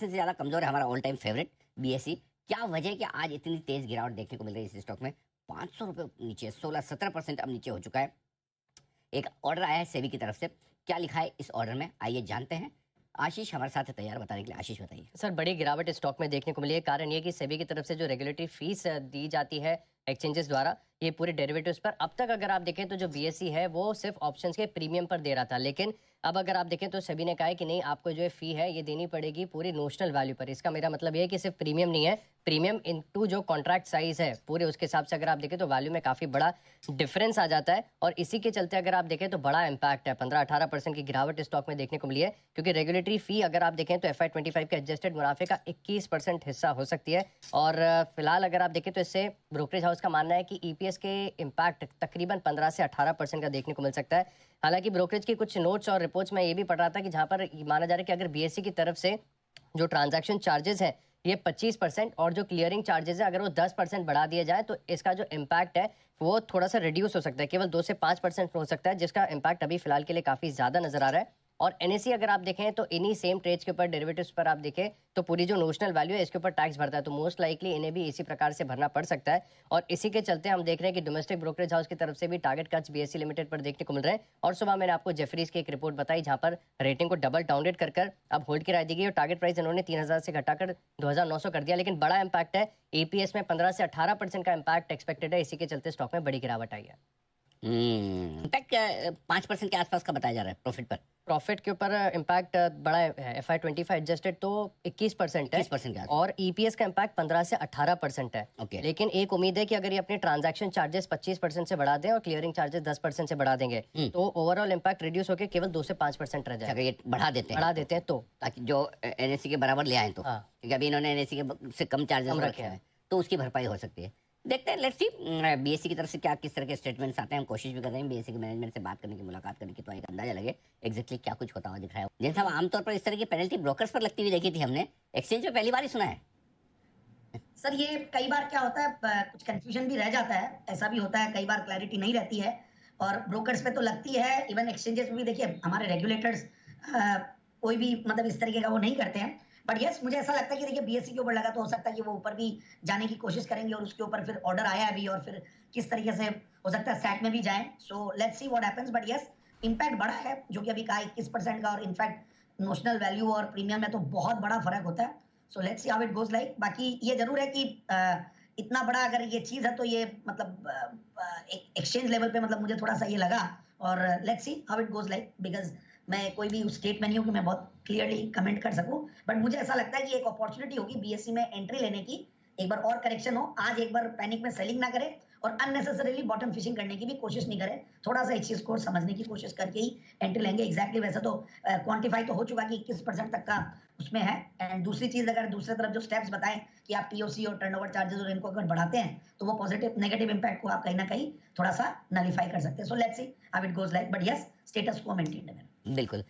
से ज़्यादा कमज़ोर है हमारा ऑल टाइम फेवरेट बीएसई। क्या वजह है कि आज इतनी तेज़ गिरावट देखने को मिल रही है इस स्टॉक में? ₹500 नीचे 16-17% अब नीचे हो चुका है। एक ऑर्डर आया है सेबी की तरफ से। क्या लिखा है इस ऑर्डर में? आइए जानते हैं। आशीष हमारे साथ है तैयार बताने के लिए। आशीष बताइए। सर, बड़ी गिरावट स्टॉक में देखने को मिली है। कारण ये कि सेबी की तरफ से जो रेगुलेटरी फीस दी जाती है एक्सचेंजेस द्वारा, ये पूरे डेरिवेटिव्स पर, अब तक अगर आप देखें तो जो बीएसई है वो सिर्फ ऑप्शंस के प्रीमियम पर दे रहा था। लेकिन अब अगर आप देखें तो सेबी ने कहा है कि नहीं, आपको जो है फी है ये देनी पड़ेगी पूरी नोशनल वैल्यू पर। इसका मेरा मतलब ये है कि सिर्फ प्रीमियम नहीं है, प्रीमियम इनटू जो कॉन्ट्रैक्ट साइज है पूरे, उसके हिसाब से अगर आप देखें तो वैल्यू में काफी बड़ा डिफरेंस आ जाता है। और इसी के चलते अगर आप देखें तो बड़ा इंपैक्ट है, 15-18% की गिरावट स्टॉक में देखने को मिली है। क्योंकि रेगुलेटरी फी अगर आप देखें तो FY25 के एडजस्टेड मुनाफे का 21% हिस्सा हो सकती है। और फिलहाल अगर आप देखें तो इससे ब्रोकरेज हाउस का मानना है कि ईपीएस के इम्पैक्ट तकरीबन 15 से 18% का देखने को मिल सकता है। हालांकि ब्रोकरेज की कुछ नोट्स और रिपोर्ट्स में ये भी पढ़ रहा था कि जहां पर माना जा रहा है कि अगर बीएससी की तरफ से जो ट्रांजैक्शन चार्जेस है ये 25% और जो क्लियरिंग चार्जेस है अगर वो 10% बढ़ा दिया जाए तो इसका जो इम्पैक्ट है वो थोड़ा सा रिड्यूस हो सकता है, केवल 2 से 5% हो सकता है, जिसका इम्पैक्ट अभी फिलहाल के लिए काफी ज्यादा नजर आ रहा है। और एनएससी अगर आप देखें तो इन्हीं सेम ट्रेड्स के ऊपर, डेरिवेटिव्स पर आप देखें तो पूरी जो नोशनल वैल्यू है इसके ऊपर टैक्स भरता है, तो मोस्ट लाइकली इन्हें भी इसी प्रकार से भरना पड़ सकता है। और इसी के चलते हम देख रहे हैं कि डोमेस्टिक ब्रोकरेज हाउस की तरफ से भी टारगेट कट्स बीएससी लिमिटेड पर देखने को मिल रहे हैं। और सुबह मैंने आपको जेफरीज की एक रिपोर्ट बताई जहां पर रेटिंग को डबल डाउनग्रेड कर कर अब होल्ड की राय दी गई और टारगेट प्राइस इन्होंने 3000 से घटाकर 2900 कर दिया। लेकिन बड़ा इंपैक्ट है, एपीएस में 15 से 18% का इंपैक्ट एक्सपेक्टेड है। इसी के चलते स्टॉक में बड़ी गिरावट आई है। इम्पैक्ट 5% के आसपास का बताया जा रहा है प्रॉफिट पर। प्रॉफिट के ऊपर इम्पैक्ट बड़ा है, FY25 एडजस्टेड तो 21% है 21% के आसपास। और ईपीएस का इम्पैक्ट 15 से 18% है। ओके। लेकिन एक उम्मीद है कि अगर ये अपने ट्रांजैक्शन चार्जेस 25% से बढ़ा दें और क्लियरिंग चार्जेस 10% से बढ़ा देंगे तो ओवरऑल इम्पैक्ट रिड्यूस होकर केवल 2 से 5% रह अच्छा, अगर जाएगा। ये बढ़ा देते हैं तो ताकि जो एनएससी के बराबर ले आए तो, हाँ, क्योंकि अभी इन्होंने एनएससी के से कम चार्जेस कम रखे रखे हैं, हैं। तो उसकी भरपाई हो सकती है। देखते हैं, लेट्स सी बीएससी की तरफ से क्या किस तरह के स्टेटमेंट्स आते हैं। हम कोशिश भी कर रहे हैं बीएससी के मैनेजमेंट से बात करने की, मुलाकात करने की, तो एक अंदाजा लगे एग्जैक्टली क्या कुछ होता हुआ दिख रहा है। जैसे हम आमतौर पर इस तरह की पेनल्टी ब्रोकर्स पर लगती हुई देखी थी हमने, एक्सचेंज में पहली बार ही सुना है। सर ये कई बार क्या होता है, कुछ कंफ्यूजन भी रह जाता है, ऐसा भी होता है, कई बार क्लैरिटी नहीं रहती है और ब्रोकर्स पे तो लगती है। इवन एक्सचेंजेस में भी देखिए हमारे रेगुलेटर्स कोई भी मतलब इस तरीके का वो नहीं करते हैं। बट यस, मुझे ऐसा लगता है कि देखिए बीएससी के ऊपर लगा तो हो सकता है कि वो ऊपर भी जाने की कोशिश करेंगे और उसके ऊपर फिर ऑर्डर आया अभी और फिर किस तरीके से हो सकता है सैट में भी जाए। So let's see what happens. But yes, impact बड़ा है जो कि अभी कहा 21% का, और इनफैक्ट नोशनल वैल्यू और प्रीमियम में तो बहुत बड़ा फर्क होता है। So let's see how it goes like. बाकी ये जरूर है कि इतना बड़ा अगर ये चीज है तो ये मतलब एक्सचेंज लेवल पे मतलब मुझे थोड़ा सा ये लगा। और let's see how it goes like, because मैं कोई भी उस स्टेट में नहीं हूँ कि मैं बहुत क्लियरली कमेंट कर सकूं। बट मुझे ऐसा लगता है कि एक अपॉर्चुनिटी होगी बीएससी में एंट्री लेने की, एक बार और करेक्शन हो, आज एक बार पैनिक में सेलिंग ना करे और अननेसेसरीली बॉटम फिशिंग करने की भी कोशिश नहीं करे। थोड़ा सा इस चीज को समझने की कोशिश करके ही एंट्री लेंगे। एग्जैक्टली वैसे तो क्वांटिफाई तो हो चुका कि 21% तक का उसमें है। एंड दूसरी चीज, अगर दूसरी तरफ जो स्टेप्स बताएं कि आप टीओसी और टर्नओवर चार्जेस और इनको अगर बढ़ाते हैं तो वो पॉजिटिव नेगेटिव इंपैक्ट को आप कहीं ना कहीं थोड़ा सा नलीफाई कर सकते हैं। So let's see how it goes like. But yes, status को मेंटेन करें। बिल्कुल।